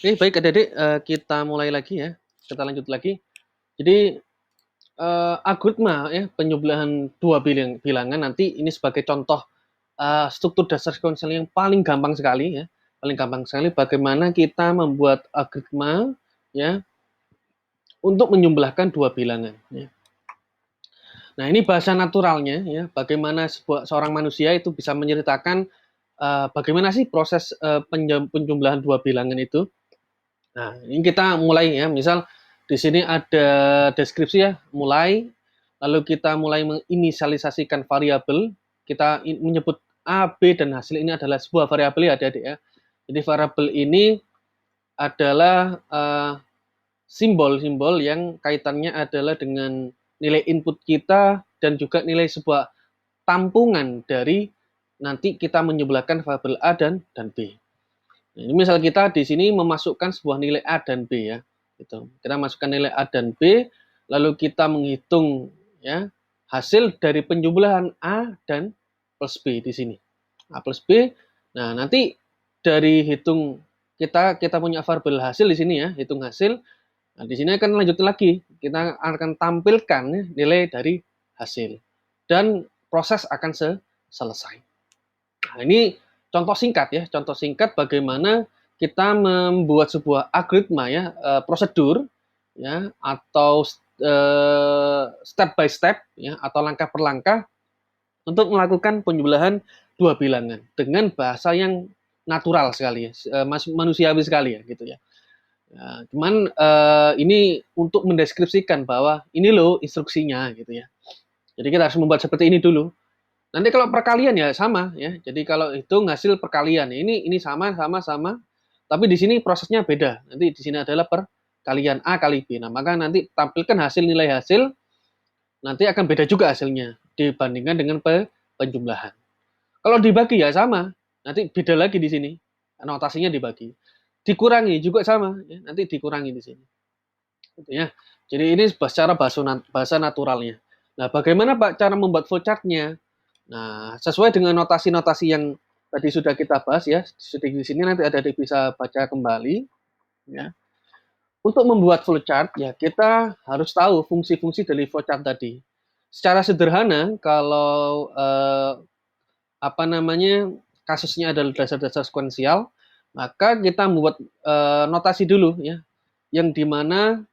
Oke, baik adik-adik, kita mulai lagi ya. Kita lanjut lagi. Jadi, algoritma ya, penjumlahan dua bilangan nanti ini sebagai contoh, struktur dasar sekuensial yang paling gampang sekali ya, paling gampang sekali bagaimana kita membuat algoritma ya, untuk menjumlahkan dua bilangan ya. Nah, ini bahasa naturalnya ya, bagaimana seorang manusia itu bisa menceritakan, bagaimana sih proses, penjumlahan dua bilangan itu. Nah, ini kita mulai ya, misal di sini ada deskripsi ya, mulai, lalu kita mulai menginisialisasikan variabel, kita menyebut A, B, dan hasil ini adalah sebuah variabel ya adik-adik ya. Jadi variabel ini adalah simbol-simbol yang kaitannya adalah dengan nilai input kita dan juga nilai sebuah tampungan dari nanti kita menjumlahkan variabel A dan B. Nah, ini misal kita di sini memasukkan sebuah nilai A dan B ya. Gitu. Kita masukkan nilai A dan B, lalu kita menghitung ya hasil dari penjumlahan A dan plus B di sini. A plus B. Nah, nanti dari hitung kita punya variabel hasil di sini ya, hitung hasil. Nah, di sini akan lanjut lagi. Kita akan tampilkan ya, nilai dari hasil. Dan proses akan selesai. Nah, ini contoh singkat ya, contoh singkat bagaimana kita membuat sebuah algoritma ya, prosedur ya, atau step by step ya, atau langkah per langkah untuk melakukan penjumlahan dua bilangan dengan bahasa yang natural sekali ya, manusiawi sekali ya gitu ya. Nah, cuman ini untuk mendeskripsikan bahwa ini loh instruksinya gitu ya. Jadi kita harus membuat seperti ini dulu. Nanti kalau perkalian ya sama ya. Jadi kalau hitung hasil perkalian ini sama sama sama. Tapi di sini prosesnya beda. Nanti di sini adalah perkalian A kali B. Nah, maka nanti tampilkan hasil nilai hasil nanti akan beda juga hasilnya dibandingkan dengan penjumlahan. Kalau dibagi ya sama. Nanti beda lagi di sini. Notasinya dibagi. Dikurangi juga sama ya. Nanti dikurangi di sini. Gitu ya. Jadi ini secara bahasa naturalnya. Nah, bagaimana Pak cara membuat flowchart-nya? Nah, sesuai dengan notasi-notasi yang tadi sudah kita bahas ya, di sini nanti ada bisa baca kembali ya. Untuk membuat flowchart ya kita harus tahu fungsi-fungsi dari flowchart tadi. Secara sederhana kalau apa namanya kasusnya adalah dasar-dasar sekuensial, maka kita membuat notasi dulu ya, yang dimana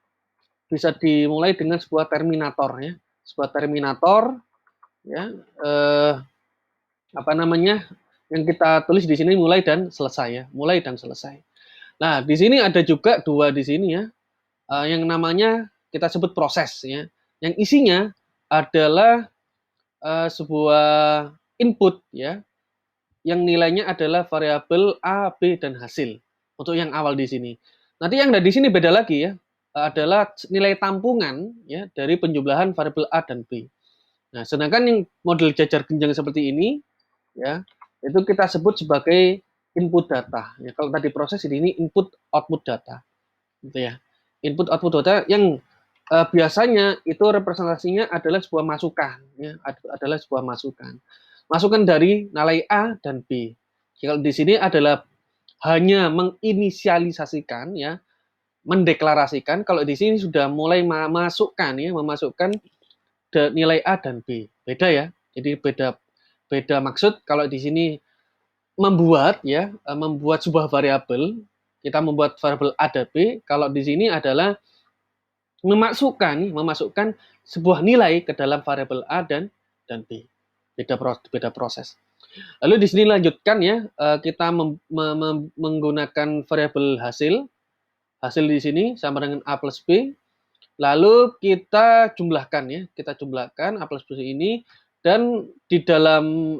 bisa dimulai dengan sebuah terminator ya, sebuah terminator ya, apa namanya yang kita tulis di sini mulai dan selesai ya, mulai dan selesai. Nah, di sini ada juga dua di sini ya, yang namanya kita sebut proses ya, yang isinya adalah sebuah input ya, yang nilainya adalah variabel A, B, dan hasil untuk yang awal di sini. Nanti yang ada di sini beda lagi ya, adalah nilai tampungan ya dari penjumlahan variabel A dan B. Nah, sedangkan yang model jajar genjang seperti ini ya, itu kita sebut sebagai input data. Ya, kalau tadi proses ini input output data, gitu ya. Input output data yang biasanya itu representasinya adalah sebuah masukan, ya, adalah sebuah masukan. Masukan dari nilai A dan B. Kalau di sini adalah hanya menginisialisasikan, ya, mendeklarasikan. Kalau di sini sudah mulai memasukkan, ya, memasukkan nilai A dan B. Beda ya. Jadi beda beda maksud. Kalau di sini membuat ya, membuat sebuah variabel, kita membuat variabel A dan B. Kalau di sini adalah memasukkan sebuah nilai ke dalam variabel A dan B. Beda proses. Lalu di sini lanjutkan ya, kita menggunakan variabel hasil di sini sama dengan A plus B. Lalu kita jumlahkan ya, kita jumlahkan A plus B ini dan di dalam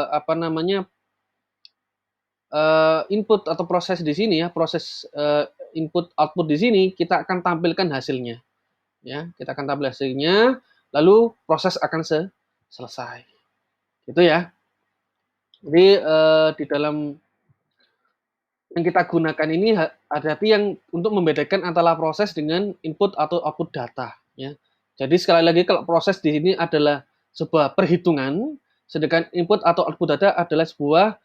apa namanya input atau proses di sini ya, proses input output di sini kita akan tampilkan hasilnya. Ya, kita akan tampilkan hasilnya, lalu proses akan selesai. Gitu ya. Jadi di dalam yang kita gunakan ini hati-hati yang untuk membedakan antara proses dengan input atau output data ya. Jadi sekali lagi kalau proses di sini adalah sebuah perhitungan, sedangkan input atau output data adalah sebuah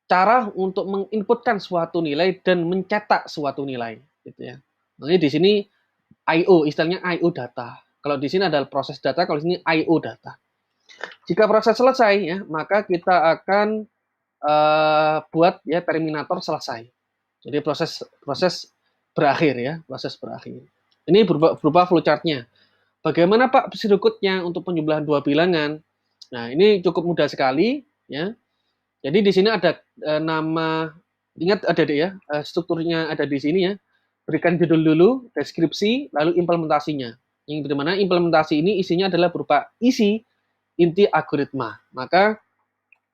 cara untuk menginputkan suatu nilai dan mencetak suatu nilai, gitu ya. Makanya di sini I/O, istilahnya I/O data. Kalau di sini adalah proses data, kalau di sini I/O data. Jika proses selesai, ya, maka kita akan buat ya terminator selesai. Jadi proses proses berakhir ya, proses berakhir. Ini berupa flowchart-nya. Bagaimana Pak berikutnya untuk penjumlahan dua bilangan? Nah, ini cukup mudah sekali ya. Jadi di sini ada nama, ingat ada deh ya, strukturnya ada di sini ya. Berikan judul dulu, deskripsi, lalu implementasinya. Yang dimana implementasi ini isinya adalah berupa isi inti algoritma. Maka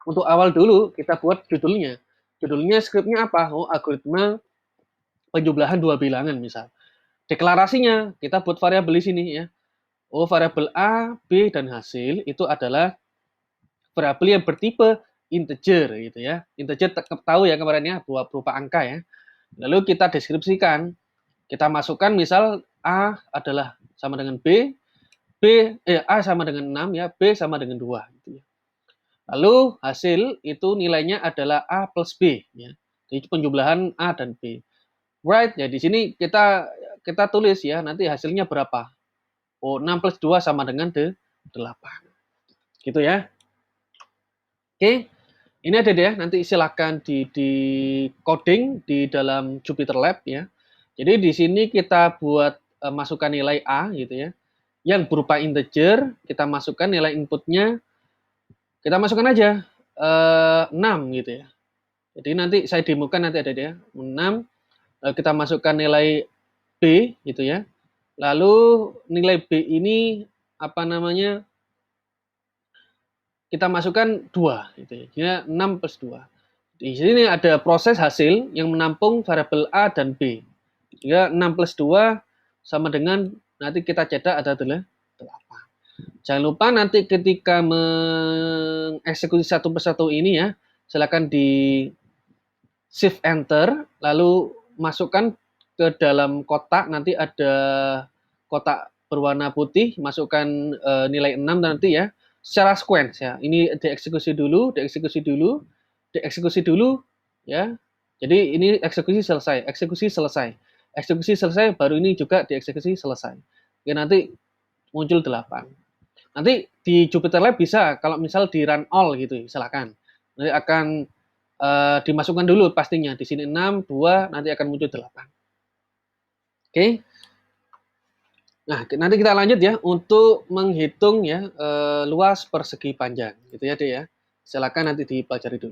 untuk awal dulu kita buat judulnya. Judulnya skripnya apa? Oh, algoritma penjumlahan dua bilangan misal. Deklarasinya kita buat variabel di sini ya. Oh, variabel A, B, dan hasil itu adalah variabel yang bertipe integer gitu ya. Integer tahu ya kemarin ya, berupa angka ya. Lalu kita deskripsikan, kita masukkan misal A adalah sama dengan B, A sama dengan 6 ya, B sama dengan 2 gitu ya. Lalu hasil itu nilainya adalah A plus B ya. Jadi penjumlahan A dan B. Right, ya di sini kita tulis ya nanti hasilnya berapa. Oh, 6 plus 2 sama dengan 8. Gitu ya. Oke. Ini ada deh, nanti silakan di coding di dalam Jupyter Lab ya. Jadi di sini kita buat masukkan nilai A gitu ya. Yang berupa integer, kita masukkan nilai inputnya, kita masukkan aja 6 gitu ya. Jadi nanti saya demokan nanti ada deh 6, kita masukkan nilai B gitu ya. Lalu nilai B ini apa namanya? Kita masukkan 2 gitu ya. 6 plus 2. Di sini ada proses hasil yang menampung variabel A dan B. Sehingga 6 plus 2 sama dengan nanti kita cetak adalah 8. Jangan lupa nanti ketika mengeksekusi satu persatu ini ya, silakan di shift enter, lalu masukkan ke dalam kotak, nanti ada kotak berwarna putih, masukkan nilai 6 nanti ya, secara sequence ya. Ini dieksekusi dulu, dieksekusi dulu, dieksekusi dulu ya. Jadi ini eksekusi selesai, eksekusi selesai. Eksekusi selesai, baru ini juga dieksekusi selesai. Ya nanti muncul 8. Nanti di Jupyter Lab bisa, kalau misal di run all gitu, silakan. Nanti akan dimasukkan dulu pastinya. Di sini 6, 2, nanti akan muncul 8. Oke. Nah, nanti kita lanjut ya untuk menghitung ya luas persegi panjang gitu ya, Dek ya. Silakan nanti dipelajari dulu.